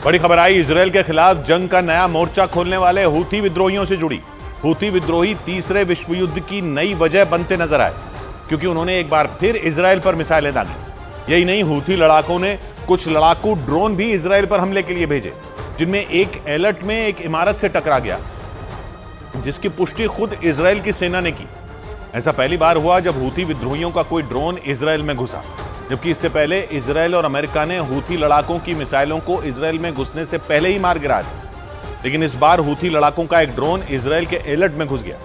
बड़ी खबर आई इजरायल के खिलाफ जंग का नया मोर्चा खोलने वाले हूथी विद्रोहियों से जुड़ी। हूथी विद्रोही तीसरे विश्व युद्ध की नई वजह बनते नजर आए, क्योंकि उन्होंने एक बार फिर इजरायल पर मिसाइलें दागी। यही नहीं, हूथी लड़ाकों ने कुछ लड़ाकू ड्रोन भी इजरायल पर हमले के लिए भेजे, जिनमें एक एलर्ट में एक इमारत से टकरा गया, जिसकी पुष्टि खुद इजरायल की सेना ने की। ऐसा पहली बार हुआ जब हूथी विद्रोहियों का कोई ड्रोन इजरायल में घुसा, जबकि इससे पहले इजरायल और अमेरिका ने हूथी लड़ाकों की मिसाइलों को इजरायल में घुसने से पहले ही मार गिराया था। लेकिन इस बार हूथी लड़ाकों का एक ड्रोन इजरायल के एलर्ट में घुस गया,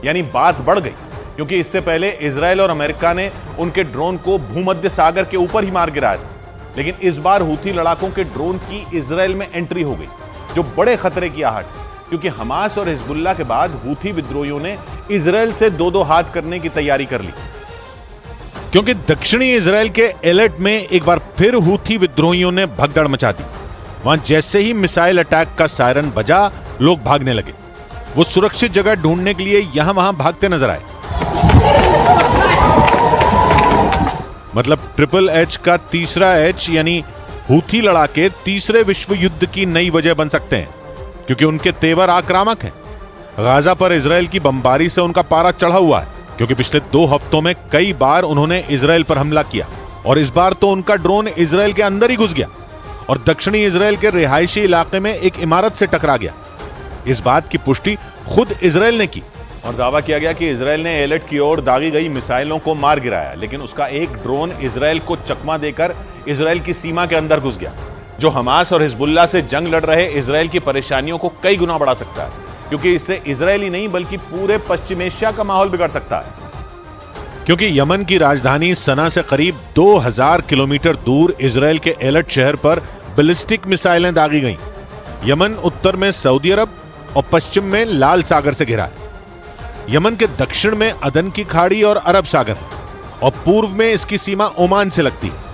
यानी बात बढ़ गई, क्योंकि इससे पहले इजरायल और अमेरिका ने उनके ड्रोन को भूमध्य सागर के ऊपर ही मार गिराया था। लेकिन इस बार हूथी लड़ाकों के ड्रोन की इजरायल में एंट्री हो गई, जो बड़े खतरे की आहट, क्योंकि हमास और हिजबुल्लाह के बाद हूथी विद्रोहियों ने इजरायल से दो हाथ करने की तैयारी कर ली, क्योंकि दक्षिणी इजरायल के एलर्ट में एक बार फिर हूथी विद्रोहियों ने भगदड़ मचा दी। वहां जैसे ही मिसाइल अटैक का सायरन बजा, लोग भागने लगे। वो सुरक्षित जगह ढूंढने के लिए यहां वहां भागते नजर आए। मतलब ट्रिपल एच का तीसरा एच, यानी हूथी लड़ाके तीसरे विश्व युद्ध की नई वजह बन सकते हैं, क्योंकि उनके तेवर आक्रामक हैं। गाजा पर इजरायल की बमबारी से उनका पारा चढ़ा हुआ है, क्योंकि पिछले 2 हफ्तों में कई बार उन्होंने इजरायल पर हमला किया, और इस बार तो उनका ड्रोन इजरायल के अंदर ही घुस गया और दक्षिणी इजरायल के रिहायशी इलाके में एक इमारत से टकरा गया। इस बात की पुष्टि खुद इजरायल ने की, और दावा किया गया कि इजरायल ने एलर्ट की ओर दागी गई मिसाइलों को मार गिराया, लेकिन उसका एक ड्रोन इजरायल को चकमा देकर इजरायल की सीमा के अंदर घुस गया, जो हमास और हिजबुल्लाह से जंग लड़ रहे इजरायल की परेशानियों को कई गुना बढ़ा सकता है, क्योंकि इससे इजरायल ही नहीं बल्कि पूरे पश्चिम एशिया का माहौल बिगड़ सकता है। क्योंकि यमन की राजधानी सना से करीब 2000 किलोमीटर दूर इजरायल के एलर्ट शहर पर बैलिस्टिक मिसाइलें दागी गईं। यमन उत्तर में सऊदी अरब और पश्चिम में लाल सागर से घिरा है। यमन के दक्षिण में अदन की खाड़ी और अरब सागर है, और पूर्व में इसकी सीमा ओमान से लगती है।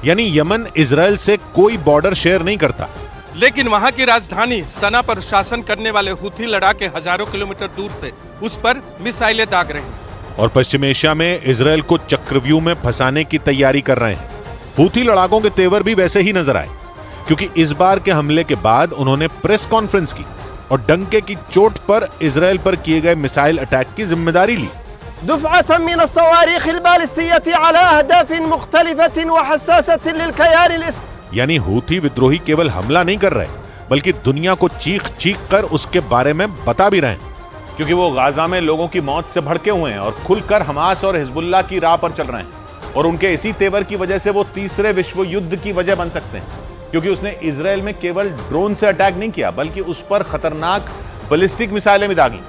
यानी यमन इजरायल से कोई बॉर्डर शेयर नहीं करता। लेकिन वहां की राजधानी सना पर शासन करने वाले हूथी लड़ाके हजारों किलोमीटर दूर से उस पर मिसाइलें दाग रहे हैं, और पश्चिम एशिया में इजरायल को चक्रव्यूह में फंसाने की तैयारी कर रहे हैं। हूथी लड़ाकों के तेवर भी वैसे ही नजर आए, क्योंकि इस बार के हमले के बाद उन्होंने प्रेस कॉन्फ्रेंस की और डंके की चोट पर इजरायल पर किए गए मिसाइल अटैक की जिम्मेदारी ली। दफ़अतन मिन अस्सवारीख अल-बालिस्तिय्यति अला अहदाफिन मुख्तलिफतिन व हस्सासतिन लिल-कयान अल-इस्लामी। यानी हूथी विद्रोही केवल हमला नहीं कर रहे, बल्कि दुनिया को चीख चीख कर उसके बारे में बता भी रहे हैं, क्योंकि वो गाजा में लोगों की मौत से भड़के हुए हैं और खुलकर हमास और हिजबुल्लाह की राह पर चल रहे हैं। और उनके इसी तेवर की वजह से वो तीसरे विश्व युद्ध की वजह बन सकते हैं, क्योंकि उसने इजरायल में केवल ड्रोन से अटैक नहीं किया, बल्कि उस पर खतरनाक बैलिस्टिक मिसाइलें भी दागी,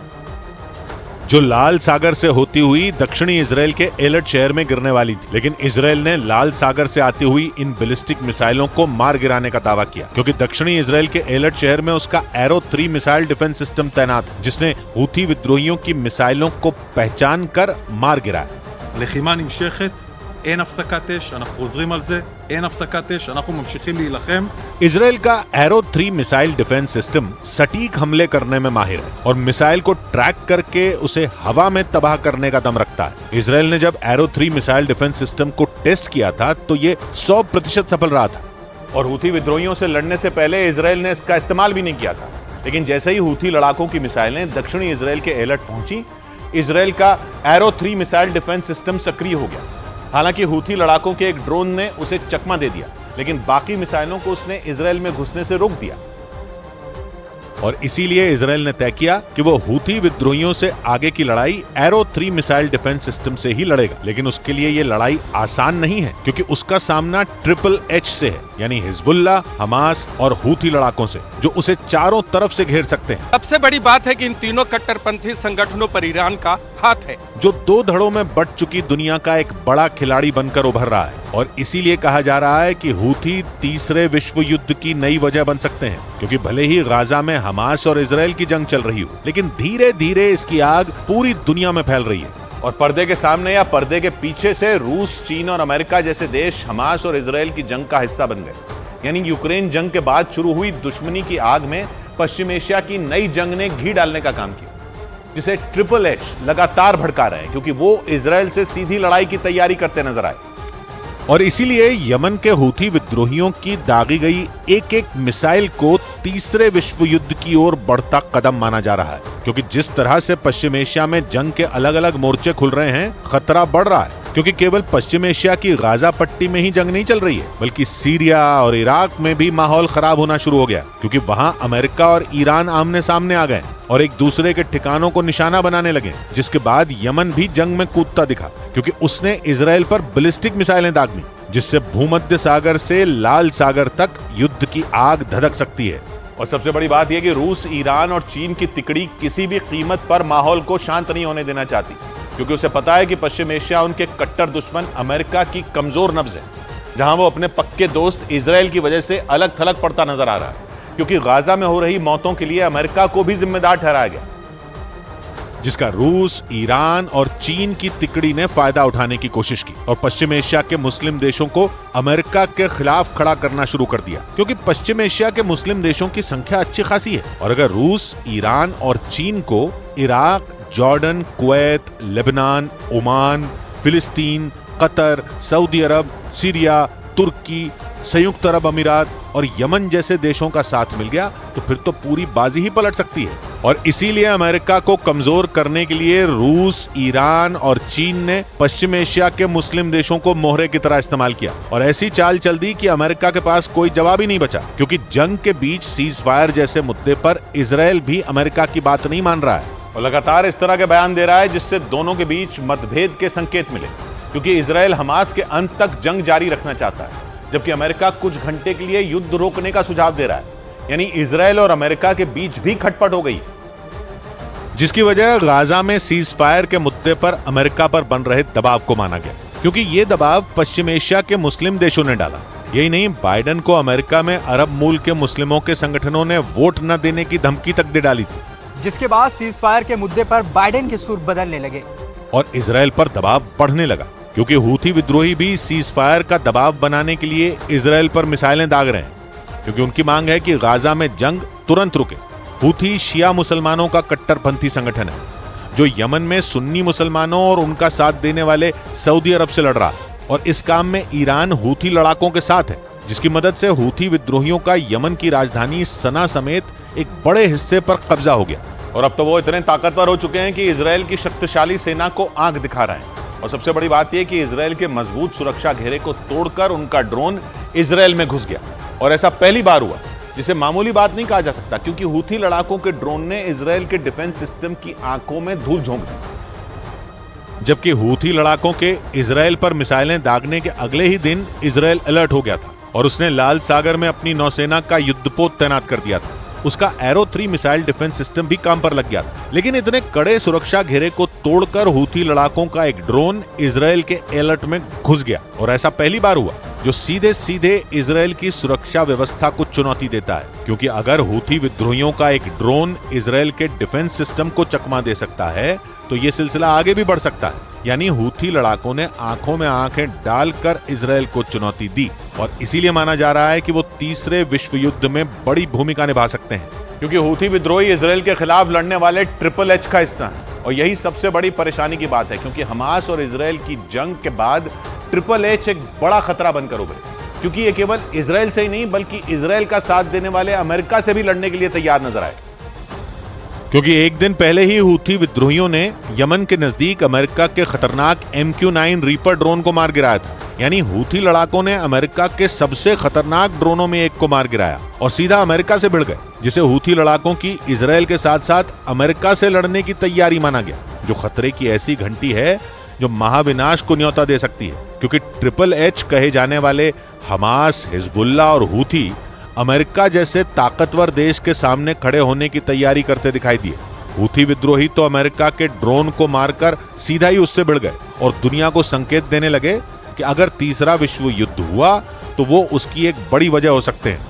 जो लाल सागर से होती हुई दक्षिणी इजरायल के एलर्ट शहर में गिरने वाली थी। लेकिन इजरायल ने लाल सागर से आती हुई इन बैलिस्टिक मिसाइलों को मार गिराने का दावा किया, क्योंकि दक्षिणी इजरायल के एलर्ट शहर में उसका एरो 3 मिसाइल डिफेंस सिस्टम तैनात है, जिसने हूथी विद्रोहियों की मिसाइलों को पहचान कर मार गिराया। לחימה נמשכת, אין הפסקת אש, אנחנו חוזרים על זה, אין הפסקת אש, אנחנו ממשיכים להילחם। इजरायल का एरो 3 मिसाइल डिफेंस सिस्टम सटीक हमले करने में माहिर है और मिसाइल को ट्रैक करके उसे हवा में तबाह करने का दम रखता है। इजरायल ने जब एरो 3 मिसाइल डिफेंस सिस्टम को टेस्ट किया था तो ये 100% सफल रहा था, और हूथी विद्रोहियों से लड़ने से पहले इजरायल ने इसका इस्तेमाल भी नहीं किया था। लेकिन जैसे ही हूथी लड़ाकों की मिसाइलें दक्षिणी इजरायल के एलर्ट पहुंची, इजरायल का एरो 3 मिसाइल डिफेंस सिस्टम सक्रिय हो गया। हालांकि हूथी लड़ाकों के एक ड्रोन ने उसे चकमा दे दिया, लेकिन बाकी मिसाइलों को उसने इजरायल में घुसने से रोक दिया, और इसीलिए इजरायल ने तय किया कि वो हूथी विद्रोहियों से आगे की लड़ाई एरो 3 मिसाइल डिफेंस सिस्टम से ही लड़ेगा। लेकिन उसके लिए ये लड़ाई आसान नहीं है, क्योंकि उसका सामना ट्रिपल एच से है, यानी हिजबुल्लाह, हमास और हूथी लड़ाकों से, जो उसे चारों तरफ से घेर सकते हैं। सबसे बड़ी बात है कि इन तीनों कट्टरपंथी संगठनों पर ईरान का हाथ है, जो 2 धड़ों में बट चुकी दुनिया का एक बड़ा खिलाड़ी बनकर उभर रहा है, और इसीलिए कहा जा रहा है कि हूथी तीसरे विश्व युद्ध की नई वजह बन सकते हैं, क्योंकि भले ही गाजा में हमास और इजरायल की जंग चल रही हो, लेकिन धीरे धीरे इसकी आग पूरी दुनिया में फैल रही है, और पर्दे के सामने या पर्दे के पीछे से रूस, चीन और अमेरिका जैसे देश हमास और इजरायल की जंग का हिस्सा बन गए। यानी यूक्रेन जंग के बाद शुरू हुई दुश्मनी की आग में पश्चिम एशिया की नई जंग ने घी डालने का काम किया, जिसे ट्रिपल एच लगातार भड़का रहे हैं, क्योंकि वो इजरायल से सीधी लड़ाई की तैयारी करते नजर आए। और इसीलिए यमन के हूथी विद्रोहियों की दागी गई एक एक मिसाइल को तीसरे विश्व युद्ध की ओर बढ़ता कदम माना जा रहा है, क्योंकि जिस तरह से पश्चिम एशिया में जंग के अलग अलग मोर्चे खुल रहे हैं, खतरा बढ़ रहा है। क्योंकि केवल पश्चिम एशिया की गाजा पट्टी में ही जंग नहीं चल रही है, बल्कि सीरिया और इराक में भी माहौल खराब होना शुरू हो गया, क्योंकि वहां अमेरिका और ईरान आमने सामने आ गए और एक दूसरे के ठिकानों को निशाना बनाने लगे। जिसके बाद यमन भी जंग में कूदता दिखा, क्योंकि उसने इजराइल पर बैलिस्टिक मिसाइलें दागी, जिससे भूमध्य सागर से लाल सागर तक युद्ध की आग धधक सकती है। और सबसे बड़ी बात यह कि रूस, ईरान और चीन की तिकड़ी किसी भी कीमत पर माहौल को शांत नहीं होने देना चाहती, क्योंकि उसे पता है कि पश्चिम एशिया उनके कट्टर दुश्मन अमेरिका की कमजोर नब्ज है, जहां वो अपने पक्के दोस्त इजराइल की वजह से अलग थलग पड़ता नजर आ रहा है, क्योंकि गाजा में हो रही मौतों के लिए अमेरिका को भी जिम्मेदार ठहराया गया, जिसका रूस, ईरान और चीन की तिकड़ी ने फायदा उठाने की कोशिश की और पश्चिम एशिया के मुस्लिम देशों को अमेरिका के खिलाफ खड़ा करना शुरू कर दिया, क्योंकि पश्चिम एशिया के मुस्लिम देशों की संख्या अच्छी खासी है। और अगर रूस, ईरान और चीन को Iraq, Jordan, Kuwait, Lebanon, Oman, फिलिस्तीन, कतर, सऊदी अरब, सीरिया, तुर्की, संयुक्त अरब अमीरात और यमन जैसे देशों का साथ मिल गया, तो फिर तो पूरी बाजी ही पलट सकती है। और इसीलिए अमेरिका को कमजोर करने के लिए रूस, ईरान और चीन ने पश्चिम एशिया के मुस्लिम देशों को मोहरे की तरह इस्तेमाल किया और ऐसी चाल चल दी कि अमेरिका के पास कोई जवाब ही नहीं बचा, क्योंकि जंग के बीच सीज फायर जैसे मुद्दे पर इजराइल भी अमेरिका की बात नहीं मान रहा है और लगातार इस तरह के बयान दे रहा है, जिससे दोनों के बीच मतभेद के संकेत मिले, क्योंकि इजराइल हमास के अंत तक जंग जारी रखना चाहता है, जबकि अमेरिका कुछ घंटे के लिए युद्ध रोकने का सुझाव दे रहा है। यानी इजराइल और अमेरिका के बीच भी खटपट हो गई, जिसकी वजह गाजा में सीज फायर के मुद्दे पर अमेरिका पर बन रहे दबाव को माना गया, क्योंकि ये दबाव पश्चिम एशिया के मुस्लिम देशों ने डाला। यही नहीं, बाइडेन को अमेरिका में अरब मूल के मुस्लिमों के संगठनों ने वोट न देने की धमकी तक दे डाली थी, जिसके बाद सीज फायर के मुद्दे पर बाइडेन के सुर बदलने लगे और इजराइल पर दबाव बढ़ने लगा, क्योंकि हूथी विद्रोही भी सीज फायर का दबाव बनाने के लिए इजराइल पर मिसाइलें दाग रहे हैं, क्योंकि उनकी मांग है कि गाजा में जंग तुरंत रुके। हूथी शिया मुसलमानों का कट्टरपंथी संगठन है, जो यमन में सुन्नी मुसलमानों और उनका साथ देने वाले सऊदी अरब से लड़ रहा है, और इस काम में ईरान हूथी लड़ाकों के साथ है, जिसकी मदद से हूथी विद्रोहियों का यमन की राजधानी सना समेत एक बड़े हिस्से पर कब्जा हो गया। और अब तो वो इतने ताकतवर हो चुके हैं कि इजराइल की शक्तिशाली सेना को आंख दिखा रहे हैं। और सबसे बड़ी बात यह कि इजराइल के मजबूत सुरक्षा घेरे को तोड़कर उनका ड्रोन इजराइल में घुस गया, और ऐसा पहली बार हुआ, जिसे मामूली बात नहीं कहा जा सकता, क्योंकि हूथी लड़ाकों के ड्रोन ने इजराइल के डिफेंस सिस्टम की आंखों में धूल झोंक दी। जबकि हूथी लड़ाकों के इजराइल पर मिसाइलें दागने के अगले ही दिन इजराइल अलर्ट हो गया था और उसने लाल सागर में अपनी नौसेना का युद्धपोत तैनात कर दिया था। उसका एरो 3 मिसाइल डिफेंस सिस्टम भी काम पर लग गया था, लेकिन इतने कड़े सुरक्षा घेरे को तोड़कर हूथी लड़ाकों का एक ड्रोन इजराइल के अलर्ट में घुस गया, और ऐसा पहली बार हुआ, जो सीधे सीधे इजराइल की सुरक्षा व्यवस्था को चुनौती देता है। क्योंकि अगर हूथी विद्रोहियों का एक ड्रोन इजराइल के डिफेंस सिस्टम को चकमा दे सकता है, तो ये सिलसिला आगे भी बढ़ सकता है। यानी हूथी लड़ाकों ने आंखों में आंखें डालकर इजराइल को चुनौती दी, और इसीलिए माना जा रहा है कि वो तीसरे विश्व युद्ध में बड़ी भूमिका निभा सकते हैं, क्योंकि हूथी विद्रोही इजराइल के खिलाफ लड़ने वाले ट्रिपल एच का हिस्सा है। और यही सबसे बड़ी परेशानी की बात है, क्योंकि हमास और इजराइल की जंग के बाद ट्रिपल एच एक बड़ा खतरा बनकर उभरे, क्योंकि ये केवल इजराइल से ही नहीं, बल्कि इजराइल का साथ देने वाले अमेरिका से भी लड़ने के लिए तैयार नजर आए। क्योंकि एक दिन पहले ही हूथी विद्रोहियों ने यमन के नजदीक अमेरिका के खतरनाक MQ-9 रीपर ड्रोन को मार गिराया था। यानी हूथी लड़ाकों ने अमेरिका के सबसे खतरनाक ड्रोनों में एक को मार गिराया और सीधा अमेरिका से भिड़ गए, जिसे हूथी लड़ाकों की इजराइल के साथ साथ अमेरिका से लड़ने की तैयारी माना गया, जो खतरे की ऐसी घंटी है जो महाविनाश को न्योता दे सकती है। क्योंकि ट्रिपल एच कहे जाने वाले हमास, हिजबुल्लाह और हूथी अमेरिका जैसे ताकतवर देश के सामने खड़े होने की तैयारी करते दिखाई दिए। हूथी विद्रोही तो अमेरिका के ड्रोन को मारकर सीधा ही उससे भिड़ गए और दुनिया को संकेत देने लगे कि अगर तीसरा विश्व युद्ध हुआ तो वो उसकी एक बड़ी वजह हो सकते हैं।